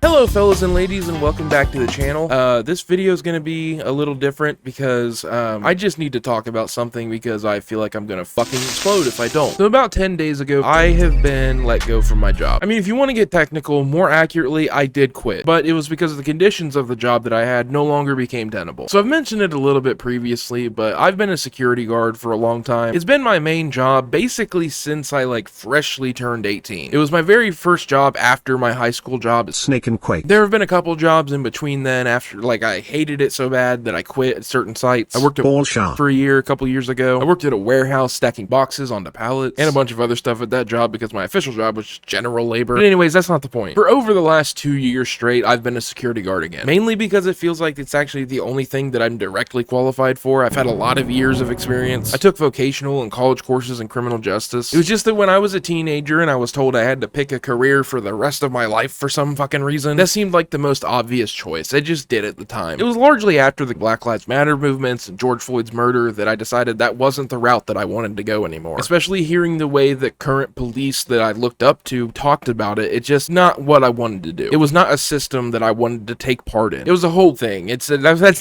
Hello fellas and ladies, and welcome back to the channel. This video is going to be a little different because I just need to talk about something because I feel like I'm going to fucking explode if I don't. So about 10 days ago, I have been let go from my job. I mean, if you want to get technical, more accurately, I did quit, but it was because the conditions of the job that I had no longer became tenable. So I've mentioned it a little bit previously, but I've been a security guard for a long time. It's been my main job basically since I freshly turned 18. It was my very first job after my high school job at Snake and Quake. There have been a couple jobs in between then after, I hated it so bad that I quit at certain sites. I worked at Burchett for a year, a couple years ago. I worked at a warehouse stacking boxes onto pallets and a bunch of other stuff at that job because my official job was general labor. But anyways, that's not the point. For over the last 2 years straight, I've been a security guard again. Mainly because it feels like it's actually the only thing that I'm directly qualified for. I've had a lot of years of experience. I took vocational and college courses in criminal justice. It was just that when I was a teenager and I was told I had to pick a career for the rest of my life for some fucking reason, that seemed like the most obvious choice. I just did at the time. It was largely after the Black Lives Matter movements and George Floyd's murder that I decided that wasn't the route that I wanted to go anymore. Especially hearing the way that current police that I looked up to talked about it, it's just not what I wanted to do. It was not a system that I wanted to take part in. It was a whole thing. That's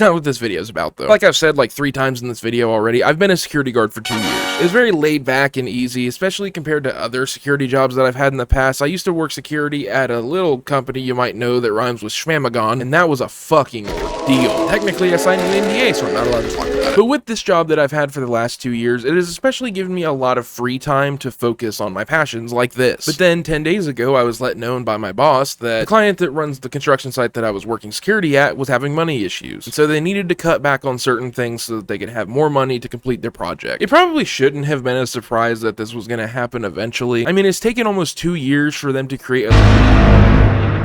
not what this video is about though. Like I've said 3 times in this video already, I've been a security guard for 2 years. It was very laid back and easy, especially compared to other security jobs that I've had in the past. I used to work security at a little company you might know that rhymes with Schmamagon, and that was a fucking ordeal. Technically, I signed an NDA, so I'm not allowed to talk about it. But with this job that I've had for the last 2 years, it has especially given me a lot of free time to focus on my passions like this. But then 10 days ago, I was let known by my boss that the client that runs the construction site that I was working security at was having money issues. And so they needed to cut back on certain things so that they could have more money to complete their project. It probably shouldn't have been a surprise that this was going to happen eventually. I mean, it's taken almost 2 years for them to create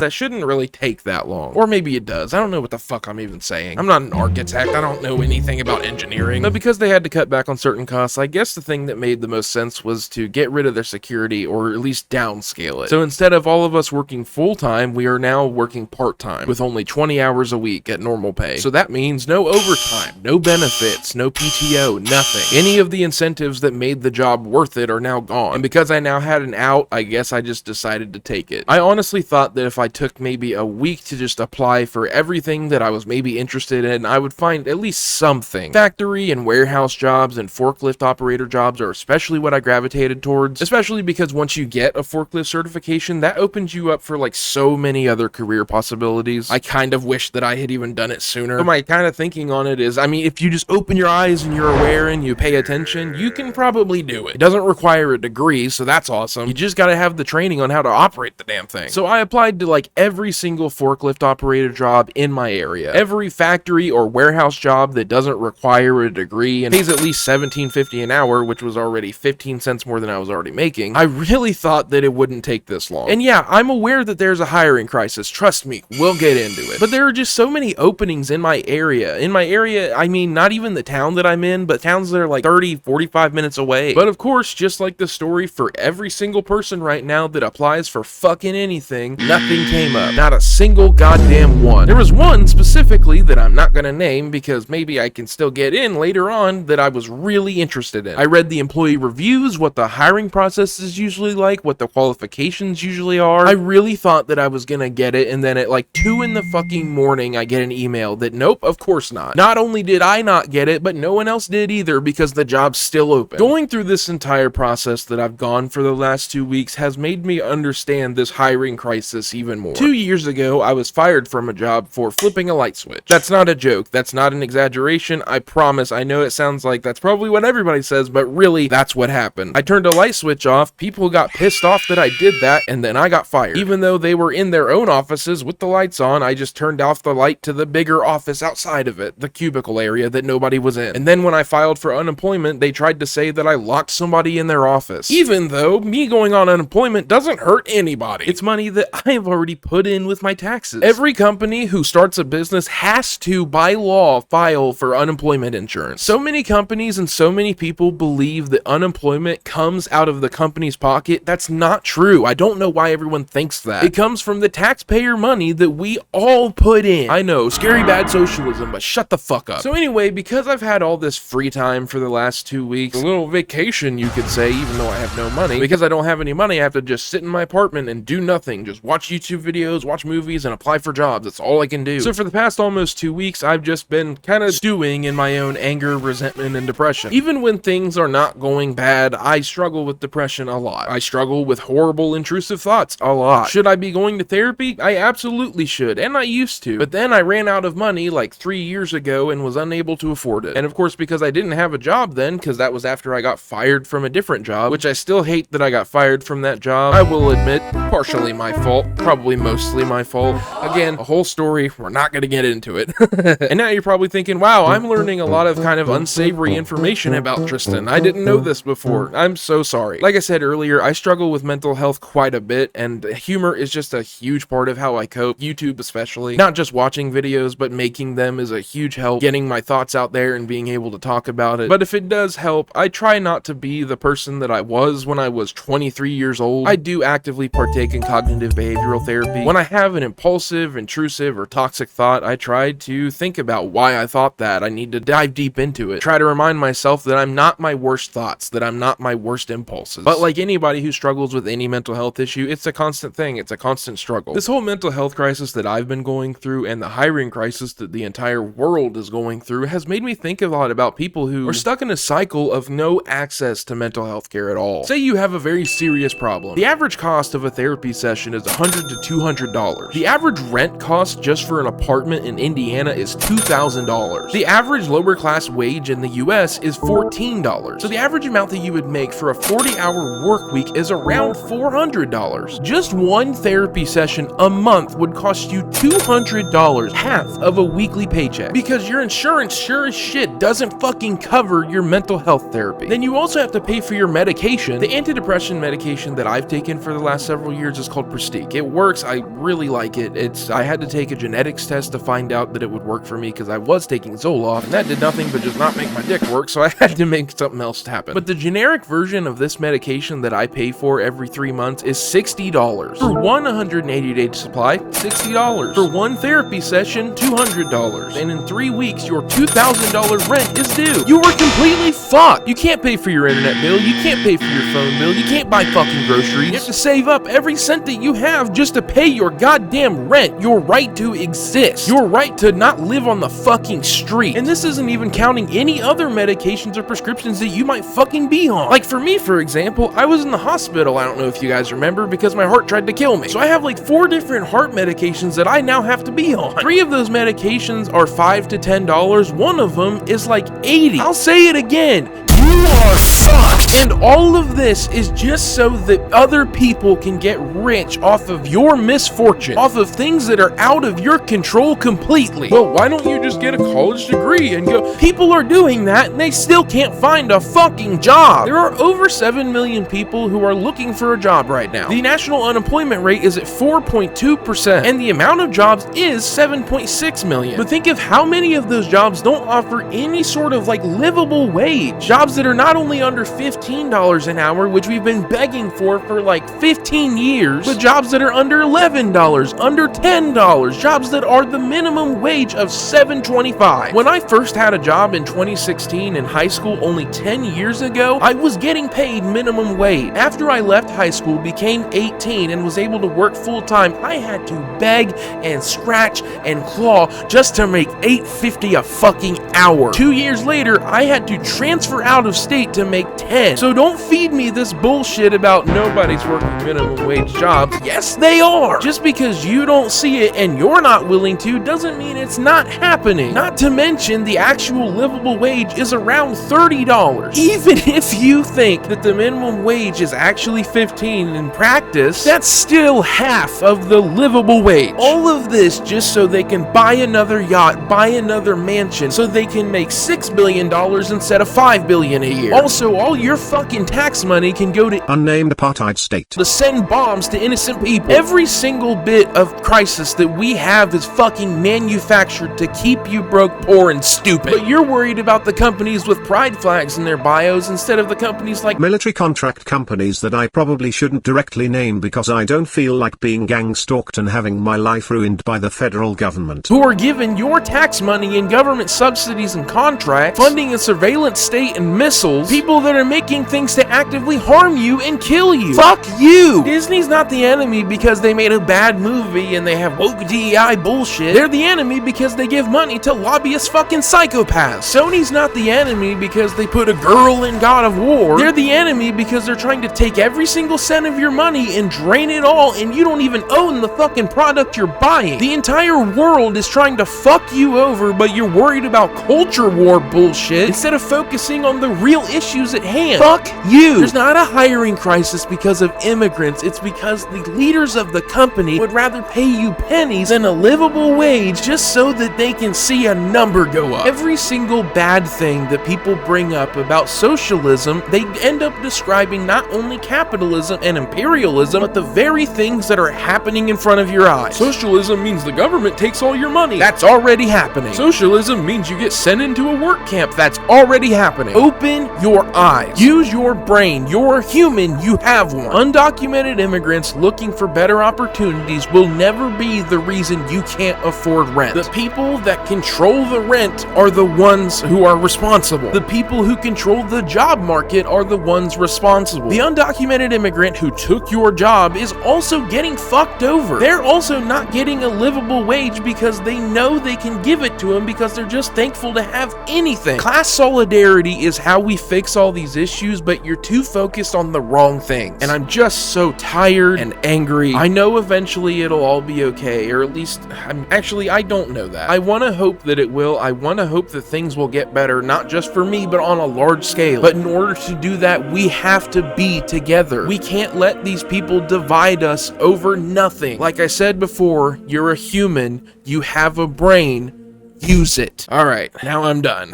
that shouldn't really take that long. Or maybe it does. I don't know what the fuck I'm even saying. I'm not an architect. I don't know anything about engineering. But because they had to cut back on certain costs, I guess the thing that made the most sense was to get rid of their security or at least downscale it. So instead of all of us working full-time, we are now working part-time with only 20 hours a week at normal pay. So that means no overtime, no benefits, no PTO, nothing. Any of the incentives that made the job worth it are now gone. And because I now had an out, I guess I just decided to take it. I honestly thought that if I took maybe a week to just apply for everything that I was maybe interested in, I would find at least something. Factory and warehouse jobs and forklift operator jobs are especially what I gravitated towards, especially because once you get a forklift certification, that opens you up for so many other career possibilities. I kind of wish that I had even done it sooner. But my kind of thinking on it is, I mean, if you just open your eyes and you're aware and you pay attention, you can probably do it. It doesn't require a degree, so that's awesome. You just gotta have the training on how to operate the damn thing. So I applied to every single forklift operator job in my area. Every factory or warehouse job that doesn't require a degree and pays at least $17.50 an hour, which was already 15 cents more than I was already making. I really thought that it wouldn't take this long. And yeah, I'm aware that there's a hiring crisis. Trust me, we'll get into it. But there are just so many openings in my area. In my area, I mean, not even the town that I'm in, but towns that are 30, 45 minutes away. But of course, just like the story for every single person right now that applies for fucking anything, nothing came up. Not a single goddamn one. There was one specifically that I'm not gonna name because maybe I can still get in later on that I was really interested in. I read the employee reviews, what the hiring process is usually like, what the qualifications usually are. I really thought that I was gonna get it, and then at 2 in the fucking morning I get an email that nope, of course not. Not only did I not get it, but no one else did either because the job's still open. Going through this entire process that I've gone for the last 2 weeks has made me understand this hiring crisis even more. 2 years ago, I was fired from a job for flipping a light switch. That's not a joke. That's not an exaggeration. I promise. I know it sounds like that's probably what everybody says, but really, that's what happened. I turned a light switch off, people got pissed off that I did that, and then I got fired. Even though they were in their own offices with the lights on, I just turned off the light to the bigger office outside of it, the cubicle area that nobody was in. And then when I filed for unemployment, they tried to say that I locked somebody in their office. Even though me going on unemployment doesn't hurt anybody. It's money that I have already put in with my taxes. Every company who starts a business has to, by law, file for unemployment insurance. So many companies and so many people believe that unemployment comes out of the company's pocket. That's not true. I don't know why everyone thinks that. It comes from the taxpayer money that we all put in. I know, scary bad socialism, but shut the fuck up. So anyway, because I've had all this free time for the last 2 weeks, a little vacation you could say, even though I have no money, because I don't have any money, I have to just sit in my apartment and do nothing, just watch YouTube YouTube videos, watch movies, and apply for jobs. That's all I can do. So for the past almost 2 weeks, I've just been kind of stewing in my own anger, resentment, and depression. Even when things are not going bad, I struggle with depression a lot. I struggle with horrible, intrusive thoughts a lot. Should I be going to therapy? I absolutely should, and I used to. But then I ran out of money like 3 years ago and was unable to afford it. And of course, because I didn't have a job then, because that was after I got fired from a different job, which I still hate that I got fired from that job. I will admit, partially my fault, probably mostly my fault. Again, a whole story, we're not gonna get into it. And now you're probably thinking, wow, I'm learning a lot of kind of unsavory information about Tristan. I didn't know this before. I'm so sorry. Like I said earlier, I struggle with mental health quite a bit, and humor is just a huge part of how I cope, YouTube especially. Not just watching videos, but making them is a huge help, getting my thoughts out there and being able to talk about it. But if it does help, I try not to be the person that I was when I was 23 years old. I do actively partake in cognitive behavioral therapy. When I have an impulsive, intrusive, or toxic thought, I try to think about why I thought that. I need to dive deep into it. Try to remind myself that I'm not my worst thoughts, that I'm not my worst impulses. But like anybody who struggles with any mental health issue, it's a constant thing. It's a constant struggle. This whole mental health crisis that I've been going through and the hiring crisis that the entire world is going through has made me think a lot about people who are stuck in a cycle of no access to mental health care at all. Say you have a very serious problem. The average cost of a therapy session is $100 to $200. The average rent cost just for an apartment in Indiana is $2,000. The average lower class wage in the US is $14. So the average amount that you would make for a 40-hour work week is around $400. Just one therapy session a month would cost you $200, half of a weekly paycheck, because your insurance sure as shit doesn't fucking cover your mental health therapy. Then you also have to pay for your medication. The antidepressant medication that I've taken for the last several years is called Prestige. It works. I really like it. I had to take a genetics test to find out that it would work for me, because I was taking Zoloft and that did nothing but just not make my dick work, so I had to make something else happen. But the generic version of this medication that I pay for every 3 months is $60. For one 180-day supply, $60. For one therapy session, $200. And in 3 weeks, your $2,000 rent is due. You are completely fucked. You can't pay for your internet bill. You can't pay for your phone bill. You can't buy fucking groceries. You have to save up every cent that you have just to pay your goddamn rent. Your right to exist. Your right to not live on the fucking street. And this isn't even counting any other medications or prescriptions that you might fucking be on. Like for me, for example, I was in the hospital, I don't know if you guys remember, because my heart tried to kill me. So I have like 4 different heart medications that I now have to be on. 3 of those medications are $5 to $10. One of them is like $80. I'll say it again. You are fucked. And all of this is just so that other people can get rich off of your misfortune, off of things that are out of your control completely. Well, why don't you just get a college degree and go? People are doing that and they still can't find a fucking job. There are over 7 million people who are looking for a job right now. The national unemployment rate is at 4.2%, and the amount of jobs is 7.6 million. But think of how many of those jobs don't offer any sort of like livable wage. Jobs that are not only under $15 an hour, which we've been begging for like 15 years, but jobs that are under $11, under $10, jobs that are the minimum wage of $7.25. When I first had a job in 2016 in high school only 10 years ago, I was getting paid minimum wage. After I left high school, became 18, and was able to work full-time, I had to beg and scratch and claw just to make $8.50 a fucking hour. 2 years later, I had to transfer out of state to make 10. So don't feed me this bullshit about nobody's working minimum wage jobs. Yes, they are. Just because you don't see it and you're not willing to doesn't mean it's not happening. Not to mention the actual livable wage is around $30. Even if you think that the minimum wage is actually $15 in practice, that's still half of the livable wage. All of this just so they can buy another yacht, buy another mansion, so they can make $6 billion instead of $5 billion a year. Also, all your fucking tax money can go to unnamed apartheid state to send bombs to innocent people. Every single bit of crisis that we have is fucking manufactured to keep you broke, poor, and stupid. But you're worried about the companies with pride flags in their bios instead of the companies like military contract companies that I probably shouldn't directly name because I don't feel like being gang stalked and having my life ruined by the federal government, who are given your tax money and government subsidies and contracts, funding a surveillance state and missiles, people that are making doing things to actively harm you and kill you. Fuck you! Disney's not the enemy because they made a bad movie and they have woke DEI bullshit. They're the enemy because they give money to lobbyist fucking psychopaths. Sony's not the enemy because they put a girl in God of War. They're the enemy because they're trying to take every single cent of your money and drain it all, and you don't even own the fucking product you're buying. The entire world is trying to fuck you over, but you're worried about culture war bullshit instead of focusing on the real issues at hand. Fuck you! There's not a hiring crisis because of immigrants. It's because the leaders of the company would rather pay you pennies than a livable wage just so that they can see a number go up. Every single bad thing that people bring up about socialism, they end up describing not only capitalism and imperialism, but the very things that are happening in front of your eyes. Socialism means the government takes all your money. That's already happening. Socialism means you get sent into a work camp. That's already happening. Open your eyes. Use your brain. You're human. You have one. Undocumented immigrants looking for better opportunities will never be the reason you can't afford rent. The people that control the rent are the ones who are responsible. The people who control the job market are the ones responsible. The undocumented immigrant who took your job is also getting fucked over. They're also not getting a livable wage because they know they can give it to them because they're just thankful to have anything. Class solidarity is how we fix all these issues, but you're too focused on the wrong things. And I'm just so tired and angry. I know eventually it'll all be okay, or at least, I don't know that. I want to hope that it will. I want to hope that things will get better, not just for me, but on a large scale. But in order to do that, we have to be together. We can't let these people divide us over nothing. Like I said before, you're a human, you have a brain, use it. Alright, now I'm done.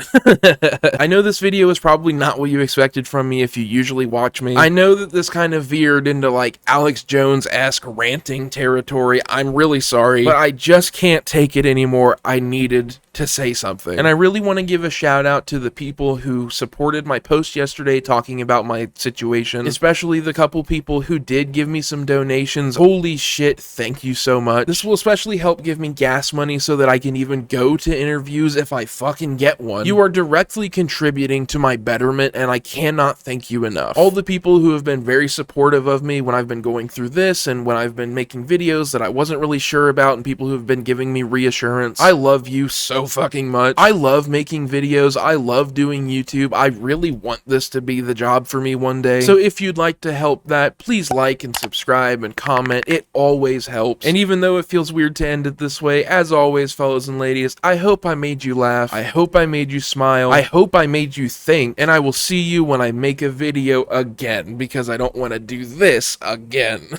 I know this video is probably not what you expected from me if you usually watch me. I know that this kind of veered into like Alex Jones-esque ranting territory. I'm really sorry, but I just can't take it anymore. I needed to say something. And I really want to give a shout out to the people who supported my post yesterday talking about my situation, especially the couple people who did give me some donations. Holy shit, thank you so much. This will especially help give me gas money so that I can even go to interviews if I fucking get one. You are directly contributing to my betterment, and I cannot thank you enough. All the people who have been very supportive of me when I've been going through this and when I've been making videos that I wasn't really sure about, and people who have been giving me reassurance. I love you so fucking much. I love making videos. I love doing YouTube. I really want this to be the job for me one day. So if you'd like to help that, please like and subscribe and comment. It always helps. And even though it feels weird to end it this way, as always, fellas and ladies, I hope I made you laugh. I hope I made you smile. I hope I made you think. And I will see you when I make a video again, because I don't want to do this again.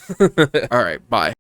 Alright, bye.